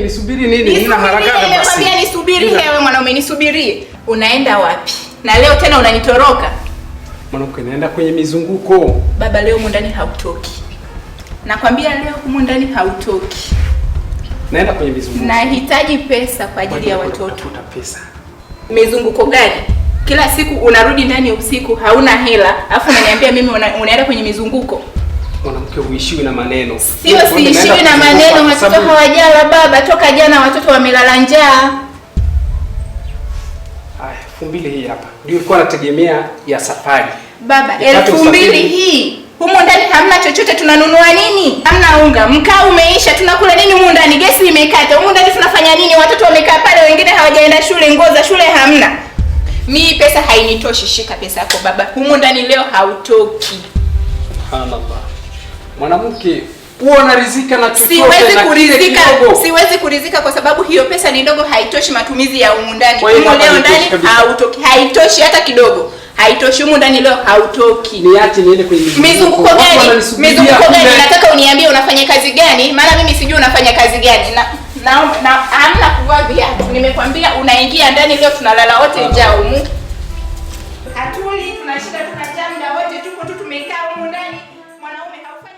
Nisubiri nini? Nina haraka basi. Nimekwambia nisubiri wewe mwanaume, nisubirie. Unaenda wapi? Na leo tena unanitoroka? Mwanamke, naenda kwenye mizunguko. Baba, leo humu ndani hautoki. Nakwambia leo humu ndani hautoki. Naenda kwenye mizunguko. Nahitaji pesa kwa ajili ya watoto. Utafuta pesa. Mizunguko gani? Kila siku unarudi ndani usiku hauna hela, afu unaniambia mimi unaenda kwenye mizunguko. Mwanamke, uishiwi na maneno. Sio siishiwi na maneno, watoto hawajala baba, toka jana watoto wamelala njaa. Haya, 2000 hii hapa. Ndio ulikuwa unategemea ya safari. Baba, 2000 hii. Humu ndani hamna chochote, tunanunua nini? Hamna unga, mkaa umeisha, tunakula nini humu ndani? Gesi imekata. Humu ndani tunafanya nini? Watoto wamekaa pale, wengine hawajaenda shule, nguo za shule hamna. Mimi pesa hainitoshi, shika pesa yako baba. Humu ndani leo hautoki. Subhanallah. Mwanamke, huwa unaridhika na chochote. Siwezi kuridhika kwa sababu hiyo pesa ni ndogo, haitoshi matumizi ya humu ndani. Humu leo ndani hautoki, haitoshi hata kidogo. Haitoshi humu ndani leo hautoki. Niache niende kwenye mizunguko gani? Mizunguko gani? Nataka uniambie unafanya kazi gani? Maana mimi sijui unafanya kazi gani. Na hamna kuvaa viatu. Nimekwambia unaingia ndani leo tunalala wote njaa humu. Hatuli, tunashinda tunajaa muda wote, tuko tu tumekaa humu ndani. Mwanaume haufanyi.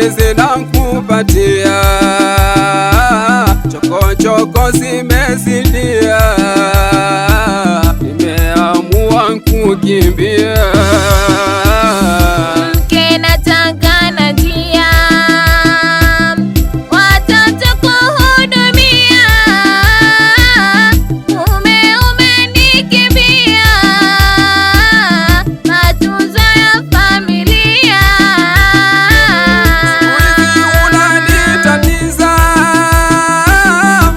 matumizi na kupatia, chokochoko zimezidia, nimeamua kukimbia. Mke nataka na njia, watoto kuhudumia, mume umenikimbia, matunzo ya familia. Unanitatiza,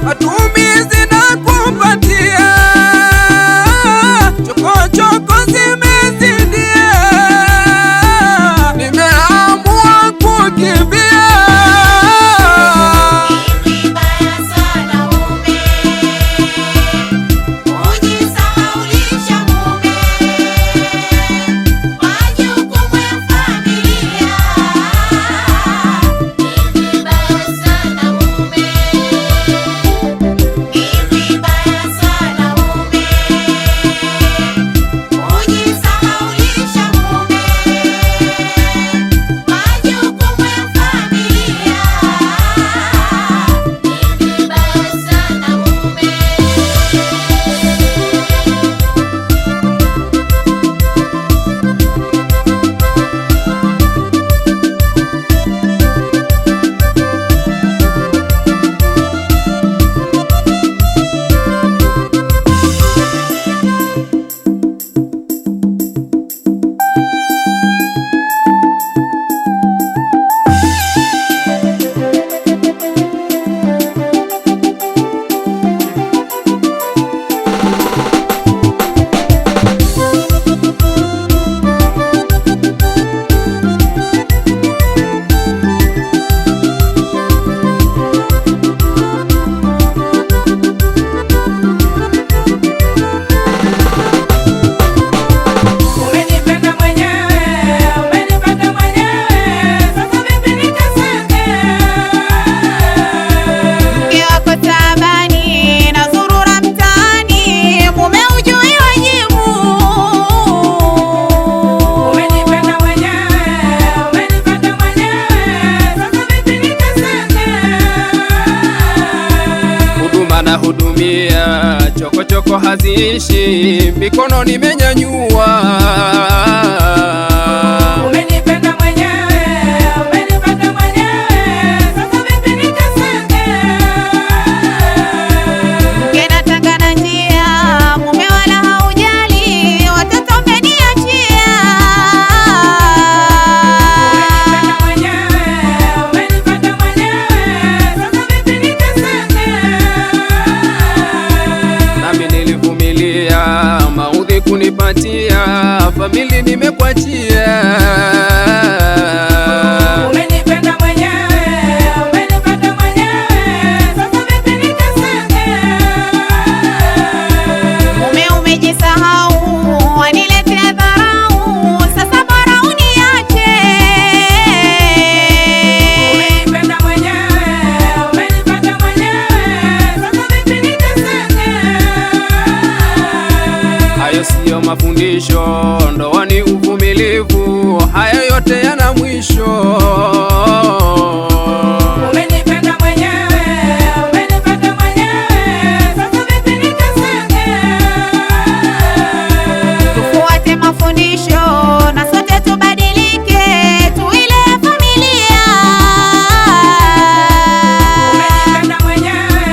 matumizi na kupatia, chokochoko zimezidia, nimeamua kukimbia. Hudumia, chokochoko haziishi, mikono nimenyanyua. Umenipenda mwenyewe, umenipenda mwenyewe, sasa vipi nikasenge? Mke nataka na njia, mume wala haujali, watoto umeniachia. Umenipenda mwenyewe, umenipenda mwenyewe, sasa vipi nikasenge? Nami nilivumilia, maudhi kunipatia, famili nimekuachia. Umenipenda mwenyewe, umenipenda mwenyewe, sasa vipi nikasenge? Mume umejisahau, waniletea dharau, sasa bora uniache. Umenipenda mwenyewe, umenipenda mwenyewe, sasa vipi nikasenge? Hayo siyo mafundisho, ndoa ni uvumilivu, haya yote yana mwisho. Umenipenda mwenyewe, umenipenda mwenyewe, sasa vipi nikasenge? Tufuate mafundisho na sote tubadilike, tuile familia. Umenipenda mwenyewe,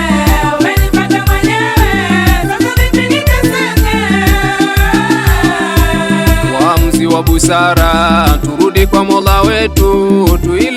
umenipenda mwenyewe, sasa vipi nikasenge? Waamuzi wa busara, turudi kwa Mola wetu, tuile